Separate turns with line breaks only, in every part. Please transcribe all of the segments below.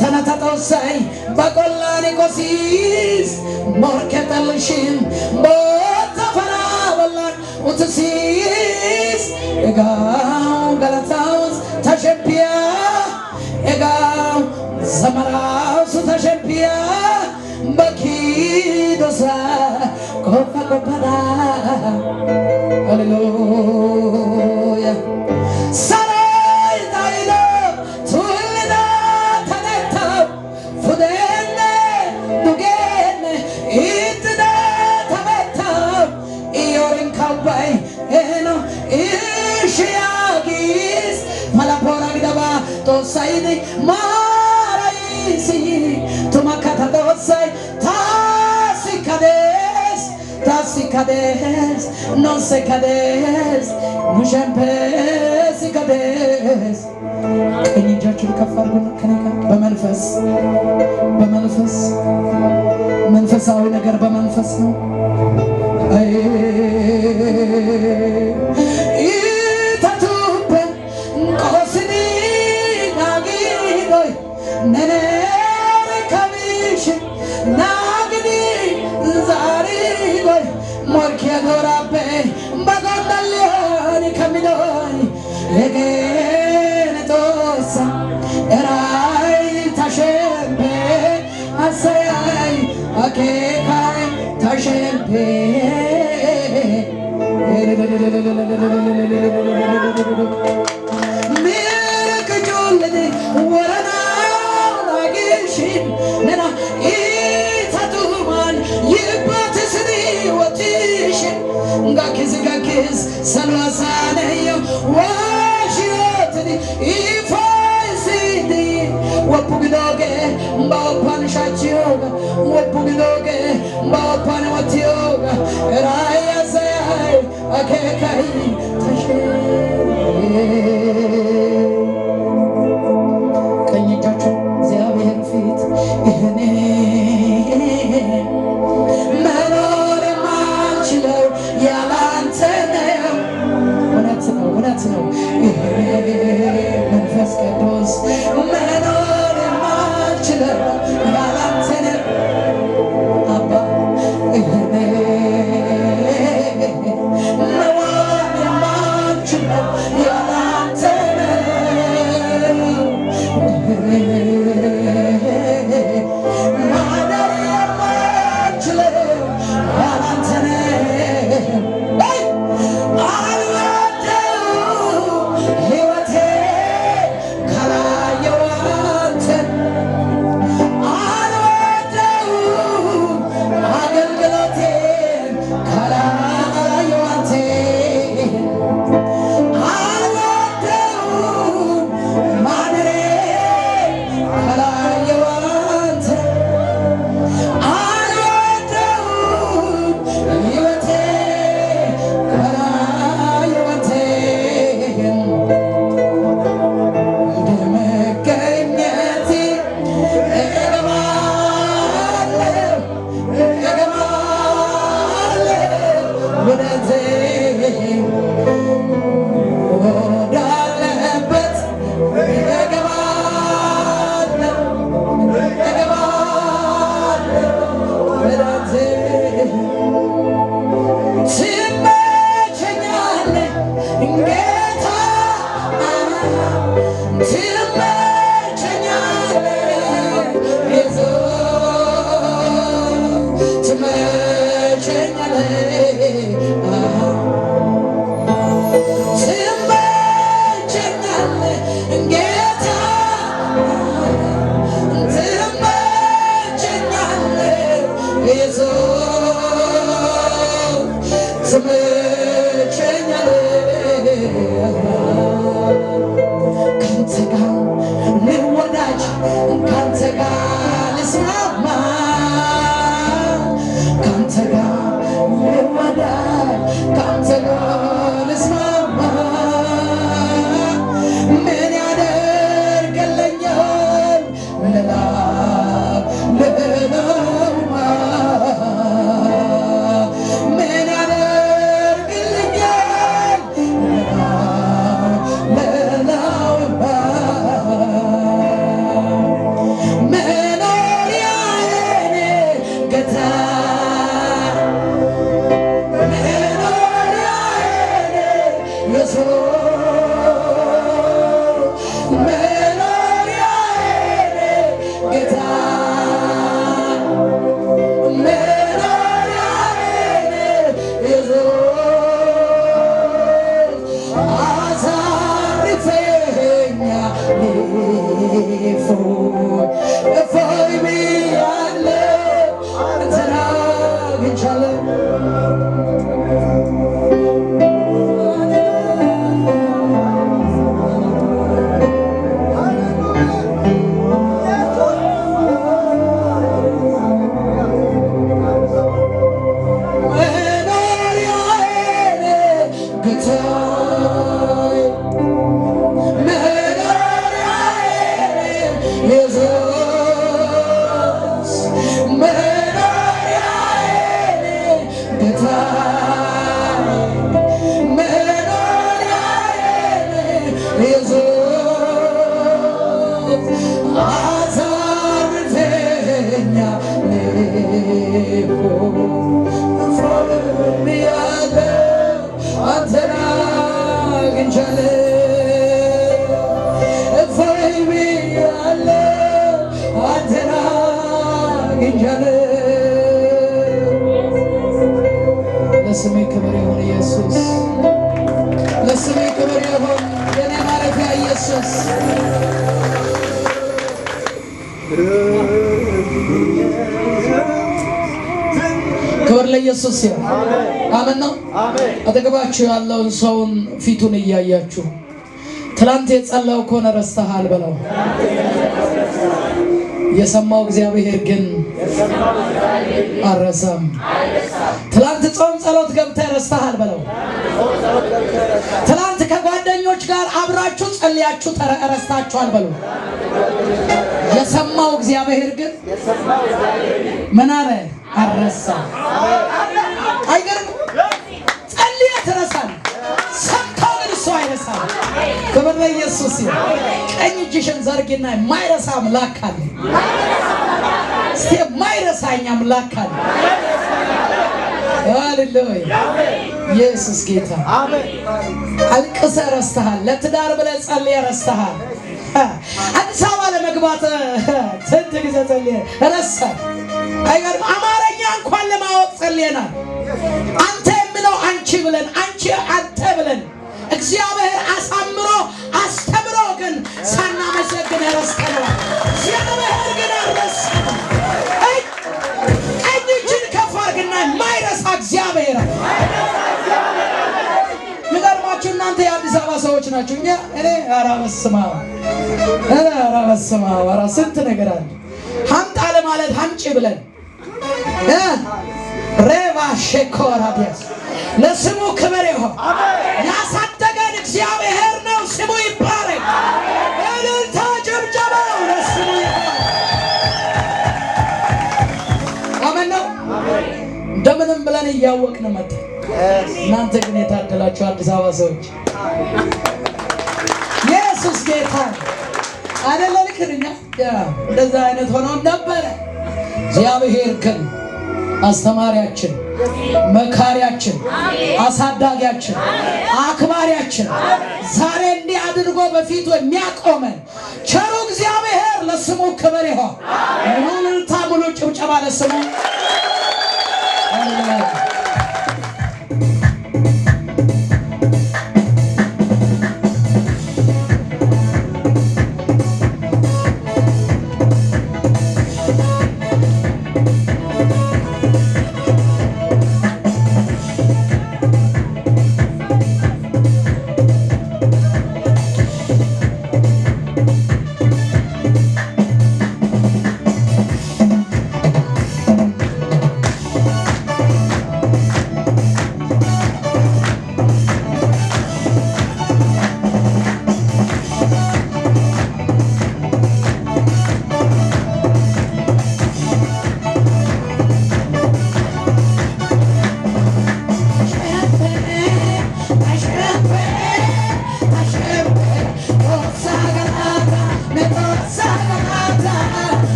Tanataosai bakolani kosis morketalshin botafara wallan utsis egau galataus tashepia egau zamaraus tashepia bakidosa kofa kopada hallelujah. Saidi maraisi tumakata dosai tasikades no sekades mushempes ከእጃችሁ ከፋርጉ ከነካ በመንፈስ መንፈሳዊ ነገር በመንፈስ ነው Salvasaneyo washiyotni ifaisidi wapugidoge mbapan shachiyoga wapugidoge mbapan watiyoga raya sayay akekai tashe ከእጃችሁ እግዚአብሔር ፊት ይህኔ መኖር የማልችለው ያላንተ ነው መንፈስ ቅዱስ መኖር የማልችለው ያላንተ ነው አባ መኖር የማልችለው ያላንተ ነው ማደር የማልችለው ያላንተ ነው አንተን አግኝቻለሁ እፎይ ብያለሁ አንተን አግኝቻለሁ። ለስሜ ክብር ይሁን ኢየሱስ፣ ለስሜ ክብር ይሁን የኔ ማረፊያ ኢየሱስ። ክብር ለኢየሱስ ይሁን። አሜን ነው። አጠገባችሁ ያለውን ሰውን ፊቱን እያያችሁ ትላንት የጸለየው ከሆነ ረስተሃል በለው። የሰማው እግዚአብሔር ግን አረሳም። ትላንት ጾም ጸሎት ገብተህ ረስተሃል በለው። ትላንት ከጓደኞች ጋር አብራችሁ ጸልያችሁ ረስታችኋል በለው። የሰማው እግዚአብሔር ግን ምን አለ? አረሳም። አይገርም? ጸልየህ ትረሳለህ፣ ሰምተው ግን እሱ አይረሳም። ክብር ለኢየሱስ ይሁን። ቀኝ እጅሽን ዘርጊና የማይረሳ አምላክ አለ። እስቲ የማይረሳኝ አምላክ አለ። ሃሌሉያ! ኢየሱስ ጌታ። አልቅሰህ ረስተሃል። ለትዳር ብለህ ጸልየህ ረስተሃል። አዲስ አበባ ለመግባት ስንት ጊዜ ጸልየህ ረሳህ። አይገርም? አማርኛ እንኳን ለማወቅ ጸልየናል። አንተ የምለው አንቺ ብለን፣ አንቺ አንተ ብለን እግዚአብሔር አሳምሮ አስተምሮ ግን ሳናመሰግን ረስተናል። እግዚአብሔር ግን አልረሳንም። ቀኝ እጅን ከፍ አድርግና የማይረሳ እግዚአብሔር። የሚገርማችሁ እናንተ የአዲስ አበባ ሰዎች ናችሁ። እኔ ኧረ በስመ አብ ኧረ ስንት ነገር አለ። ሀምጣ ለማለት ሀምጪ ብለን ሬባ ሼኮራ ዲያስ ለስሙ ክብር ይሁን። ያሳደገን እግዚአብሔር ነው። ስሙ ይባረክ። እልልታ ጭብጨባው ለስሙ ይባረክ። አሜን ነው። እንደምንም ብለን እያወቅን መጣን። እናንተ ግን የታደላችሁ አዲስ አበባ ሰዎች ኢየሱስ ጌታ አይደለ? ልክኛ እንደዛ አይነት ሆኖ ነበረ። እግዚአብሔር ግን አስተማሪያችን፣ መካሪያችን፣ አሳዳጊያችን፣ አክባሪያችን ዛሬ እንዲህ አድርጎ በፊቱ የሚያቆመን ቸሩ እግዚአብሔር ለስሙ ክብር ይሁን። እልልታ ሙሉ ጭብጨባ ለስሙ።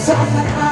Sagrada,